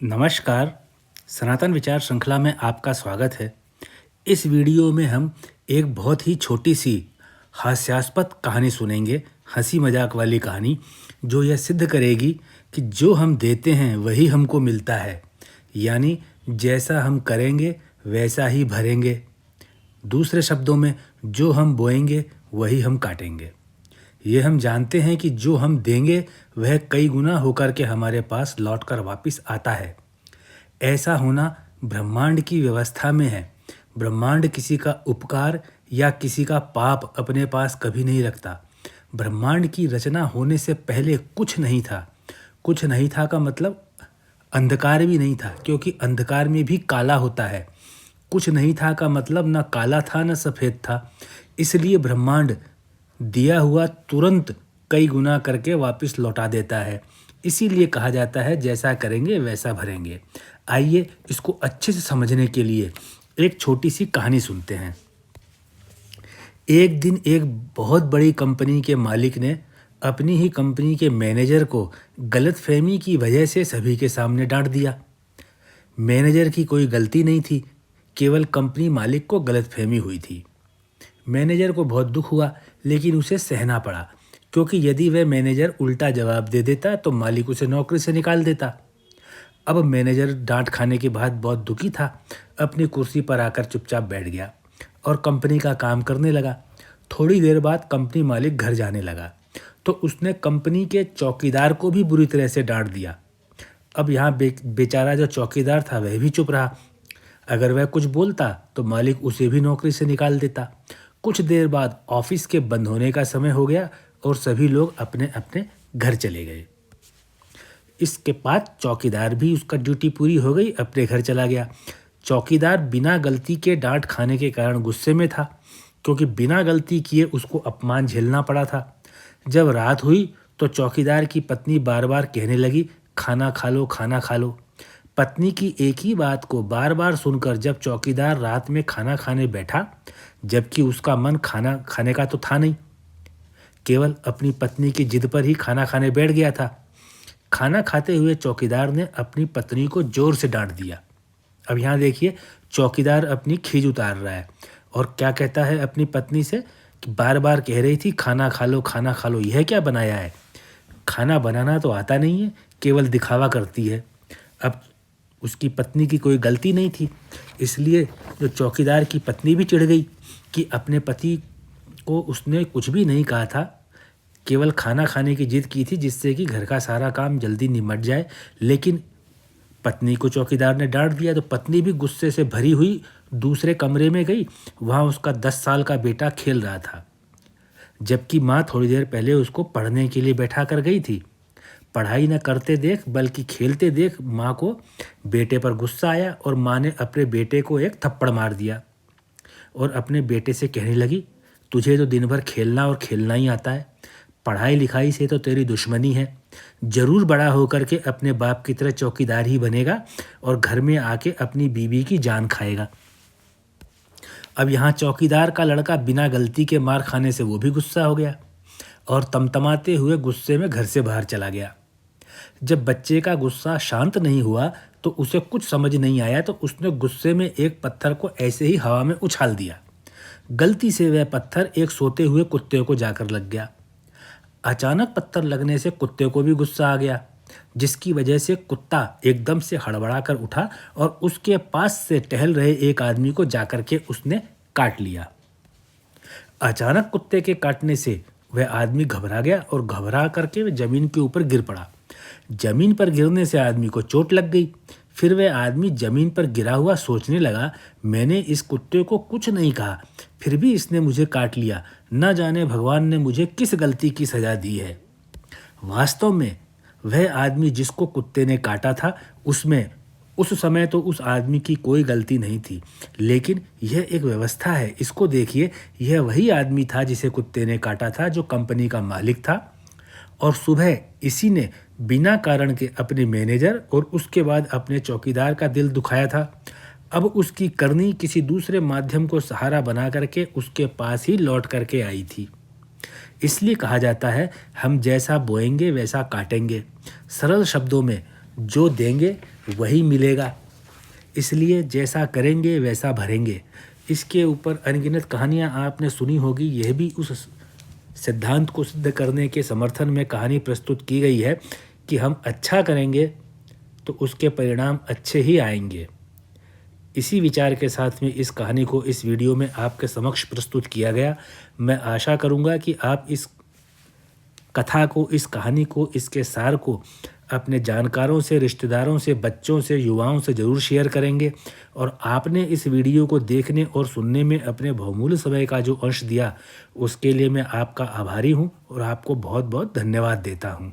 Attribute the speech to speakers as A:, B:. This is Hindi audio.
A: नमस्कार, सनातन विचार श्रृंखला में आपका स्वागत है। इस वीडियो में हम एक बहुत ही छोटी-सी हास्यास्पद कहानी सुनेंगे, हँसी मज़ाक वाली कहानी, जो यह सिद्ध करेगी कि जो हम देते हैं वही हमको मिलता है। यानी जैसा हम करेंगे वैसा ही भरेंगे। दूसरे शब्दों में जो हम बोएंगे वही हम काटेंगे। ये हम जानते हैं कि जो हम देंगे वह कई गुना होकर के हमारे पास लौटकर वापस आता है। ऐसा होना ब्रह्मांड की व्यवस्था में है। ब्रह्मांड किसी का उपकार या किसी का पाप अपने पास कभी नहीं रखता। ब्रह्मांड की रचना होने से पहले कुछ नहीं था। कुछ नहीं था का मतलब अंधकार भी नहीं था, क्योंकि अंधकार में भी काला होता है। कुछ नहीं था का मतलब ना काला था ना सफ़ेद था। इसलिए ब्रह्मांड दिया हुआ तुरंत कई गुना करके वापस लौटा देता है। इसीलिए कहा जाता है जैसा करेंगे वैसा भरेंगे। आइए इसको अच्छे से समझने के लिए एक छोटी सी कहानी सुनते हैं। एक दिन एक बहुत बड़ी कंपनी के मालिक ने अपनी ही कंपनी के मैनेजर को गलतफहमी की वजह से सभी के सामने डांट दिया। मैनेजर की कोई गलती नहीं थी, केवल कंपनी मालिक को गलतफहमी हुई थी। मैनेजर को बहुत दुख हुआ, लेकिन उसे सहना पड़ा, क्योंकि यदि वह मैनेजर उल्टा जवाब दे देता तो मालिक उसे नौकरी से निकाल देता। अब मैनेजर डांट खाने के बाद बहुत दुखी था। अपनी कुर्सी पर आकर चुपचाप बैठ गया और कंपनी का काम करने लगा। थोड़ी देर बाद कंपनी मालिक घर जाने लगा तो उसने कंपनी के चौकीदार को भी बुरी तरह से डांट दिया। अब यहाँ बेचारा जो चौकीदार था वह भी चुप रहा। अगर वह कुछ बोलता तो मालिक उसे भी नौकरी से निकाल देता। कुछ देर बाद ऑफिस के बंद होने का समय हो गया और सभी लोग अपने अपने घर चले गए। इसके बाद चौकीदार भी, उसका ड्यूटी पूरी हो गई, अपने घर चला गया। चौकीदार बिना गलती के डांट खाने के कारण गुस्से में था, क्योंकि बिना गलती किए उसको अपमान झेलना पड़ा था। जब रात हुई तो चौकीदार की पत्नी बार बार कहने लगी, खाना खा लो, खाना खा लो। पत्नी की एक ही बात को बार बार सुनकर जब चौकीदार रात में खाना खाने बैठा, जबकि उसका मन खाना खाने का तो था नहीं, केवल अपनी पत्नी की जिद पर ही खाना खाने बैठ गया था। खाना खाते हुए चौकीदार ने अपनी पत्नी को जोर से डांट दिया। अब यहाँ देखिए, चौकीदार अपनी खीज उतार रहा है और क्या कहता है अपनी पत्नी से कि बार बार कह रही थी खाना खा लो, खाना खा लो, यह क्या बनाया है? खाना बनाना तो आता नहीं है, केवल दिखावा करती है। अब उसकी पत्नी की कोई गलती नहीं थी, इसलिए जो चौकीदार की पत्नी भी चिढ़ गई कि अपने पति को उसने कुछ भी नहीं कहा था, केवल खाना खाने की जिद की थी जिससे कि घर का सारा काम जल्दी निमट जाए, लेकिन पत्नी को चौकीदार ने डांट दिया। तो पत्नी भी गुस्से से भरी हुई दूसरे कमरे में गई। वहाँ उसका 10 साल का बेटा खेल रहा था, जबकि माँ थोड़ी देर पहले उसको पढ़ने के लिए बैठा कर गई थी। पढ़ाई न करते देख बल्कि खेलते देख माँ को बेटे पर गुस्सा आया और माँ ने अपने बेटे को एक थप्पड़ मार दिया और अपने बेटे से कहने लगी, तुझे तो दिन भर खेलना और खेलना ही आता है, पढ़ाई लिखाई से तो तेरी दुश्मनी है। जरूर बड़ा होकर के अपने बाप की तरह चौकीदार ही बनेगा और घर में आके अपनी बीवी की जान खाएगा। अब यहाँ चौकीदार का लड़का बिना गलती के मार खाने से वो भी गुस्सा हो गया और तमतमाते हुए गुस्से में घर से बाहर चला गया। जब बच्चे का गुस्सा शांत नहीं हुआ तो उसे कुछ समझ नहीं आया, तो उसने गुस्से में एक पत्थर को ऐसे ही हवा में उछाल दिया। गलती से वह पत्थर एक सोते हुए कुत्ते को जाकर लग गया। अचानक पत्थर लगने से कुत्ते को भी गुस्सा आ गया, जिसकी वजह से कुत्ता एकदम से हड़बड़ा कर उठा और उसके पास से टहल रहे एक आदमी को जाकर के उसने काट लिया। अचानक कुत्ते के काटने से वह आदमी घबरा गया और घबरा करके वह जमीन के ऊपर गिर पड़ा। जमीन पर गिरने से आदमी को चोट लग गई। फिर वह आदमी जमीन पर गिरा हुआ सोचने लगा, मैंने इस कुत्ते को कुछ नहीं कहा, फिर भी इसने मुझे काट लिया। न जाने भगवान ने मुझे किस गलती की सजा दी है। वास्तव में वह आदमी जिसको कुत्ते ने काटा था, उसमें उस समय तो उस आदमी की कोई गलती नहीं थी, लेकिन यह एक व्यवस्था है। इसको देखिए, यह वही आदमी था जिसे कुत्ते ने काटा था, जो कंपनी का मालिक था, और सुबह इसी ने बिना कारण के अपने मैनेजर और उसके बाद अपने चौकीदार का दिल दुखाया था। अब उसकी करनी किसी दूसरे माध्यम को सहारा बना करके उसके पास ही लौट करके आई थी। इसलिए कहा जाता है, हम जैसा बोएंगे वैसा काटेंगे। सरल शब्दों में जो देंगे वही मिलेगा, इसलिए जैसा करेंगे वैसा भरेंगे। इसके ऊपर अनगिनत कहानियाँ आपने सुनी होगी। यह भी उस सिद्धांत को सिद्ध करने के समर्थन में कहानी प्रस्तुत की गई है कि हम अच्छा करेंगे तो उसके परिणाम अच्छे ही आएंगे। इसी विचार के साथ में इस कहानी को इस वीडियो में आपके समक्ष प्रस्तुत किया गया। मैं आशा करूँगा कि आप इस कथा को, इस कहानी को, इसके सार को अपने जानकारों से, रिश्तेदारों से, बच्चों से, युवाओं से ज़रूर शेयर करेंगे। और आपने इस वीडियो को देखने और सुनने में अपने बहुमूल्य समय का जो अंश दिया, उसके लिए मैं आपका आभारी हूँ और आपको बहुत बहुत धन्यवाद देता हूँ।